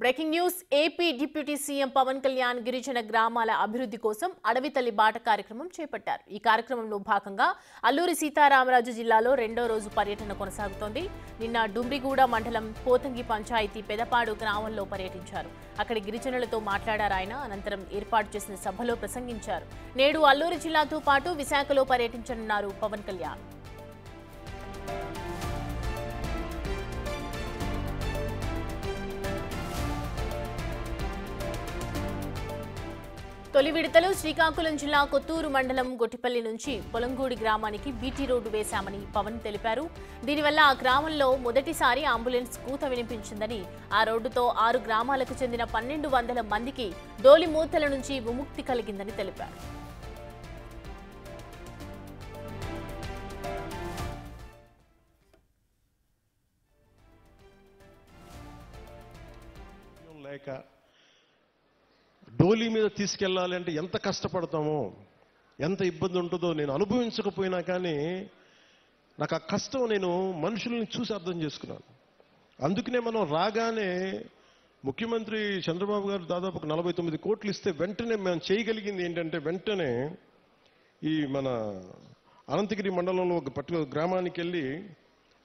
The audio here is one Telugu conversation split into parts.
Breaking news AP deputy CM Pavan Kalyan గిరిజన గ్రామాల అభివృద్ధి కోసం అడవి తల్లి బాట కార్యక్రమం చేపట్టారు. ఈ కార్యక్రమంలో భాగంగా అల్లూరి సీతారామరాజు జిల్లాలో రెండో రోజు పర్యటన కొనసాగుతోంది. నిన్న డుమ్రిగూడ మండలం పోతంగి పంచాయతీ పెదపాడు గ్రామంలో పర్యటించారు. అక్కడి గిరిజనులతో మాట్లాడారు ఆయన. అనంతరం ఏర్పాటు చేసిన సభలో ప్రసంగించారు. నేడు అల్లూరి జిల్లాతో పాటు విశాఖలో పర్యటించనున్నారు పవన్ కళ్యాణ్. తొలి విడతలో శ్రీకాకుళం జిల్లా కొత్తూరు మండలం గొట్టిపల్లి నుంచి పొలంగూడి గ్రామానికి బీటీ రోడ్డు వేశామని పవన్ తెలిపారు. దీనివల్ల ఆ గ్రామంలో మొదటిసారి అంబులెన్స్ కూత వినిపించిందని, ఆ రోడ్డుతో 6 గ్రామాలకు చెందిన 1200 మందికి డోలి మూతల నుంచి విముక్తి కలిగిందని తెలిపారు. డోలీ మీద తీసుకెళ్ళాలి అంటే ఎంత కష్టపడతామో, ఎంత ఇబ్బంది ఉంటుందో నేను అనుభవించకపోయినా కానీ నాకు ఆ కష్టం నేను మనుషుల్ని చూసి అర్థం చేసుకున్నాను. అందుకనే మనం రాగానే ముఖ్యమంత్రి చంద్రబాబు గారు దాదాపు 49 కోట్లు ఇస్తే వెంటనే మేము చేయగలిగింది ఏంటంటే, వెంటనే ఈ మన అనంతగిరి మండలంలో ఒక పర్టికులర్ గ్రామానికి వెళ్ళి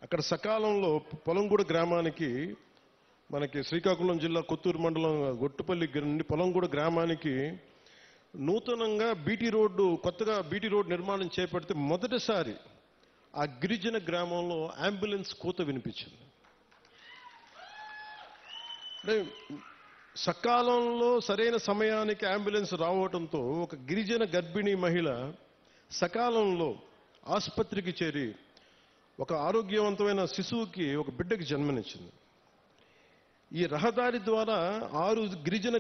అక్కడ సకాలంలో పొలంగూడ గ్రామానికి, మనకి శ్రీకాకుళం జిల్లా కొత్తూరు మండలం గొట్టుపల్లి నుండి పొలంగూడ గ్రామానికి నూతనంగా కొత్తగా బీటీ రోడ్డు నిర్మాణం చేపడితే మొదటిసారి ఆ గిరిజన గ్రామంలో అంబులెన్స్ కూత వినిపించింది. అంటే సకాలంలో సరైన సమయానికి అంబులెన్స్ రావడంతో ఒక గిరిజన గర్భిణీ మహిళ సకాలంలో ఆసుపత్రికి చేరి ఒక ఆరోగ్యవంతమైన శిశువుకి, ఒక బిడ్డకి జన్మనిచ్చింది. ఈ రహదారి ద్వారా 6 గిరిజన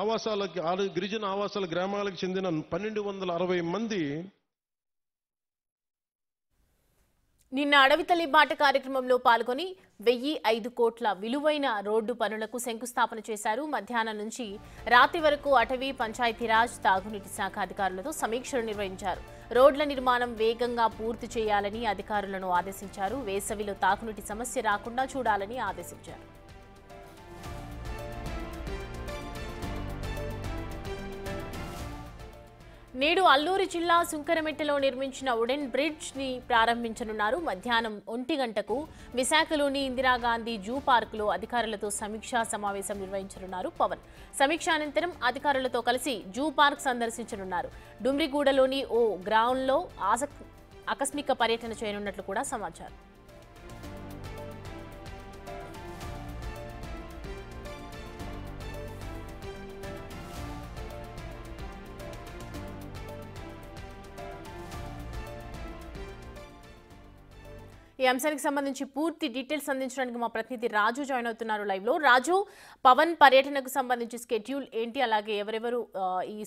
ఆవాసాల గ్రామాలకు చెందిన 1260 మంది నిన్న అడవి తల్లి బాట కార్యక్రమంలో పాల్గొని 1005 కోట్ల విలువైన రోడ్డు పనులకు శంకుస్థాపన చేశారు. మధ్యాహ్నం నుంచి రాత్రి వరకు అటవీ, పంచాయతీరాజ్, తాగునీటి శాఖ అధికారులతో సమీక్షలు నిర్వహించారు. రోడ్ల నిర్మాణం వేగంగా పూర్తి చేయాలని అధికారులను ఆదేశించారు. వేసవిలో తాగునీటి సమస్య రాకుండా చూడాలని ఆదేశించారు. నేడు అల్లూరి జిల్లా సుంకరమెట్టలో నిర్మించిన వుడెన్ బ్రిడ్జ్ ని ప్రారంభించనున్నారు. మధ్యాహ్నం 1 గంటకు విశాఖలోని ఇందిరాగాంధీ జూ పార్కులో అధికారులతో సమీక్షా సమావేశం నిర్వహించనున్నారు పవన్. సమీక్ష అనంతరం అధికారులతో కలిసి జూ పార్క్ సందర్శించనున్నారు. డుమ్రిగూడలోని ఓ గ్రౌండ్లో ఆకస్మిక పర్యటన చేయనున్నట్లు కూడా సమాచారం. ఈ అంశానికి సంబంధించి పూర్తి డీటెయిల్స్ అందించడానికి మా ప్రతినిధి రాజు జాయిన్ అవుతున్నారు లైవ్ లో. రాజు, పవన్ పర్యటనకు సంబంధించి స్కెడ్యూల్ ఏంటి, అలాగే ఎవరెవరు ఈ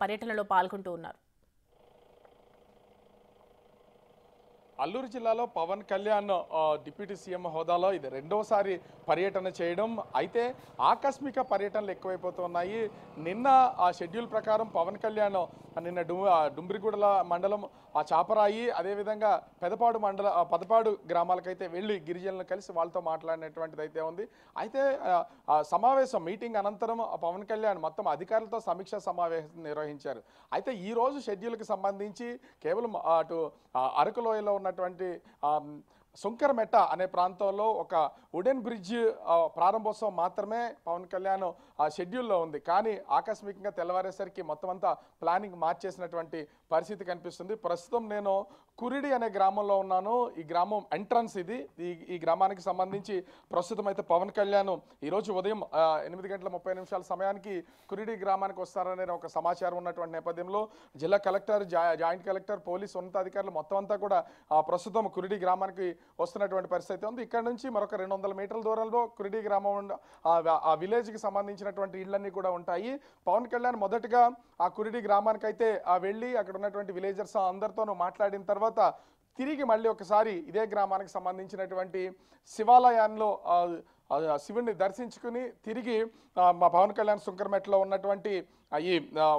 పర్యటనలో పాల్గొంటూ ఉన్నారు? అల్లూరు జిల్లాలో పవన్ కళ్యాణ్ డిప్యూటీ సీఎం హోదాలో ఇది రెండోసారి పర్యటన చేయడం. అయితే ఆకస్మిక పర్యటనలు ఎక్కువైపోతున్నాయి. నిన్న ఆ షెడ్యూల్ ప్రకారం పవన్ కళ్యాణ్ నిన్న డుమ్రిగూడల మండలం చాపరాయి, అదేవిధంగా పెదపాడు గ్రామాలకైతే వెళ్ళి గిరిజనులను కలిసి వాళ్ళతో మాట్లాడినటువంటిది అయితే ఉంది. అయితే సమావేశం మీటింగ్ అనంతరం పవన్ కళ్యాణ్ మొత్తం అధికారులతో సమీక్షా సమావేశం నిర్వహించారు. అయితే ఈ రోజు షెడ్యూల్కి సంబంధించి కేవలం అటు అరకులోయలో ఉన్నటువంటి సుంకరమెట్ట అనే ప్రాంతంలో ఒక వుడెన్ బ్రిడ్జ్ ప్రారంభోత్సవం మాత్రమే పవన్ కళ్యాణ్ షెడ్యూల్లో ఉంది. కానీ ఆకస్మికంగా తెల్లవారేసరికి మొత్తం అంతా ప్లానింగ్ మార్చేసినటువంటి పరిస్థితి కనిపిస్తుంది. ప్రస్తుతం నేను కురిడి అనే గ్రామంలో ఉన్నాను. ఈ గ్రామం ఎంట్రన్స్ ఇది. ఈ గ్రామానికి సంబంధించి ప్రస్తుతం అయితే పవన్ కళ్యాణ్ ఈరోజు ఉదయం 8:30 సమయానికి కురిడి గ్రామానికి వస్తారనే ఒక సమాచారం ఉన్నటువంటి నేపథ్యంలో జిల్లా కలెక్టర్, జాయింట్ కలెక్టర్, పోలీసు ఉన్నతాధికారులు మొత్తం అంతా కూడా ప్రస్తుతం కురిడి గ్రామానికి వస్తున్నటువంటి పరిస్థితి ఉంది. ఇక్కడ నుంచి మరొక 200 మీటర్ల దూరంలో కురిడి గ్రామం ఆ విలేజ్కి సంబంధించినటువంటి ఇళ్లన్నీ కూడా ఉంటాయి. పవన్ కళ్యాణ్ మొదటగా ఆ కురిడి గ్రామానికి అయితే వెళ్ళి అక్కడ ఉన్నటువంటి విలేజర్స్ అందరితోనూ మాట్లాడిన తర్వాత తిరిగి మళ్ళీ ఒకసారి ఇదే గ్రామానికి సంబంధించినటువంటి శివాలయాల్లో శివుడిని దర్శించుకుని తిరిగి మా పవన్ కళ్యాణ్ సుంకరమెట్లో ఉన్నటువంటి ఈ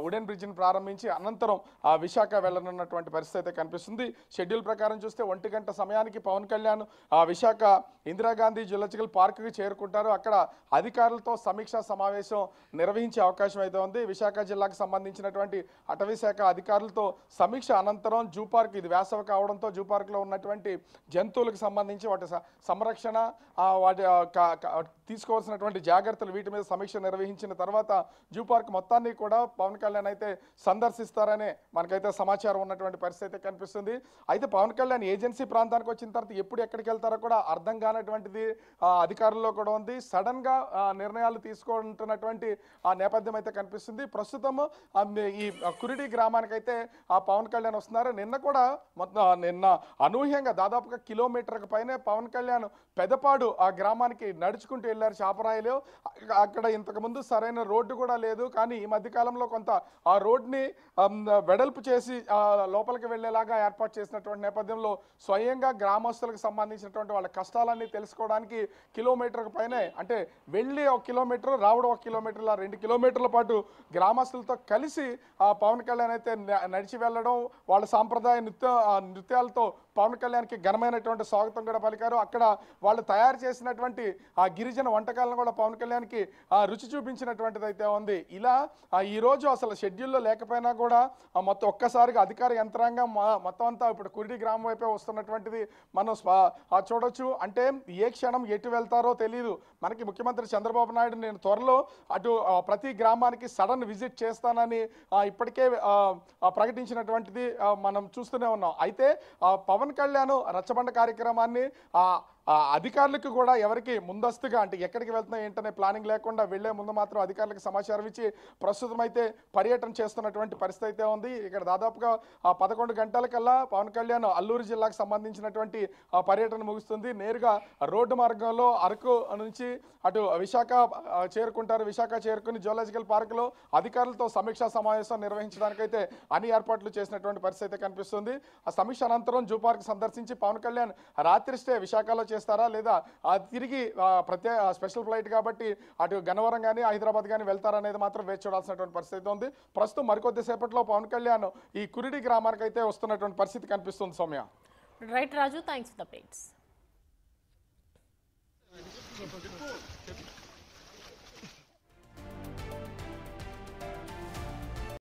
వుడెన్ బ్రిడ్జిని ప్రారంభించి అనంతరం విశాఖ వెళ్ళనున్నటువంటి పరిస్థితి అయితే కనిపిస్తుంది. షెడ్యూల్ ప్రకారం చూస్తే 1 గంట సమయానికి పవన్ కళ్యాణ్ విశాఖ ఇందిరాగాంధీ జులాజికల్ పార్క్కి చేరుకుంటారు. అక్కడ అధికారులతో సమీక్షా సమావేశం నిర్వహించే అవకాశం అయితే ఉంది. విశాఖ జిల్లాకు సంబంధించినటువంటి అటవీ శాఖ అధికారులతో సమీక్ష అనంతరం జూ పార్క్, ఇది వేసవి కావడంతో జూ పార్క్లో ఉన్నటువంటి జంతువులకు సంబంధించి వాటి సంరక్షణ, వాటి తీసుకోవాల్సినటువంటి జాగ్రత్తలు, వీటి మీద సమీక్ష నిర్వహించిన తర్వాత జూ పార్క్ మొత్తాన్ని కూడా పవన్ కళ్యాణ్ అయితే సందర్శిస్తారనే మనకైతే సమాచారం ఉన్నటువంటి పరిస్థితి అయితే కనిపిస్తుంది. అయితే పవన్ కళ్యాణ్ ఏజెన్సీ ప్రాంతానికి వచ్చిన తర్వాత ఎప్పుడు ఎక్కడికి వెళ్తారో కూడా అర్థం కానటువంటిది అధికారుల్లో కూడా ఉంది. సడన్ గా నిర్ణయాలు తీసుకుంటున్నటువంటి నేపథ్యం అయితే కనిపిస్తుంది. ప్రస్తుతం ఈ కురిడి గ్రామానికి అయితే పవన్ కళ్యాణ్ వస్తున్నారు. నిన్న అనూహ్యంగా దాదాపుగా కిలోమీటర్కి పైనే పవన్ కళ్యాణ్ పెదపాడు ఆ గ్రామానికి నడుచుకుంటూ వెళ్ళారు. చాపరాయిలో అక్కడ ఇంతకుముందు సరైన రోడ్డు కూడా లేదు, కానీ ఈ మధ్య కాలంలో కొంత ఆ రోడ్ని వెడల్పు చేసి లోపలికి వెళ్లేలాగా ఏర్పాటు చేసినటువంటి నేపథ్యంలో స్వయంగా గ్రామస్తులకు సంబంధించినటువంటి వాళ్ళ కష్టాలన్నీ తెలుసుకోవడానికి కిలోమీటర్కు పైనే, అంటే వెళ్ళి 1 కిలోమీటర్, రావడం 1 కిలోమీటర్, 2 కిలోమీటర్ల పాటు గ్రామస్తులతో కలిసి పవన్ కళ్యాణ్ అయితే నడిచి వెళ్ళడం, వాళ్ళ సాంప్రదాయ నృత్యాలతో పవన్ కళ్యాణ్కి ఘనమైనటువంటి స్వాగతం కూడా పలికారు. అక్కడ వాళ్ళు తయారు చేసినటువంటి ఆ గిరిజన వంటకాలను కూడా పవన్ కళ్యాణ్కి రుచి చూపించినటువంటిది అయితే ఉంది. ఇలా ఈరోజు అసలు షెడ్యూల్లో లేకపోయినా కూడా మొత్తం ఒక్కసారిగా అధికార యంత్రాంగం మొత్తం అంతా ఇప్పుడు కురిడి గ్రామం వైపే వస్తున్నటువంటిది మనం చూడొచ్చు. అంటే ఏ క్షణం ఎటు వెళ్తారో తెలియదు. మనకి ముఖ్యమంత్రి చంద్రబాబు నాయుడు నేను త్వరలో అటు ప్రతి గ్రామానికి సడన్ విజిట్ చేస్తానని ఇప్పటికే ప్రకటించినటువంటిది మనం చూస్తూనే ఉన్నాం. అయితే పవన్ కళ్యాణ్ రచ్చబండ కార్యక్రమాన్ని అధికారులకు కూడా ఎవరికి ముందస్తుగా, అంటే ఎక్కడికి వెళ్తున్నా ఏంటనే ప్లానింగ్ లేకుండా వెళ్లే ముందు మాత్రం అధికారులకు సమాచారం ఇచ్చి ప్రస్తుతం అయితే పర్యటన చేస్తున్నటువంటి పరిస్థితి అయితే ఉంది. ఇక్కడ దాదాపుగా 11 గంటలకల్లా పవన్ కళ్యాణ్ అల్లూరు జిల్లాకు సంబంధించినటువంటి పర్యటన ముగుస్తుంది. నేరుగా రోడ్డు మార్గంలో అరకు నుంచి అటు విశాఖ చేరుకుంటారు. విశాఖ చేరుకుని జులాజికల్ పార్కులో అధికారులతో సమీక్షా సమావేశం నిర్వహించడానికైతే అన్ని ఏర్పాట్లు చేసినటువంటి పరిస్థితి అయితే కనిపిస్తుంది. ఆ సమీక్ష అనంతరం జూ పార్క్ సందర్శించి పవన్ కళ్యాణ్ రాత్రి స్టే విశాఖలో చేస్తారా లేదా తిరిగి స్పెషల్ ఫ్లైట్ కాబట్టి అటు గన్నవరం కానీ హైదరాబాద్ కానీ వెళ్తారనేది మాత్రం వేచి చూడాల్సినటువంటి పరిస్థితి ఉంది. ప్రస్తుతం మరికొద్ది సేపట్లో పవన్ కళ్యాణ్ ఈ కురిడి గ్రామానికి అయితే వస్తున్నటువంటి పరిస్థితి కనిపిస్తుంది. Soumya. Right Raju, thanks for the updates.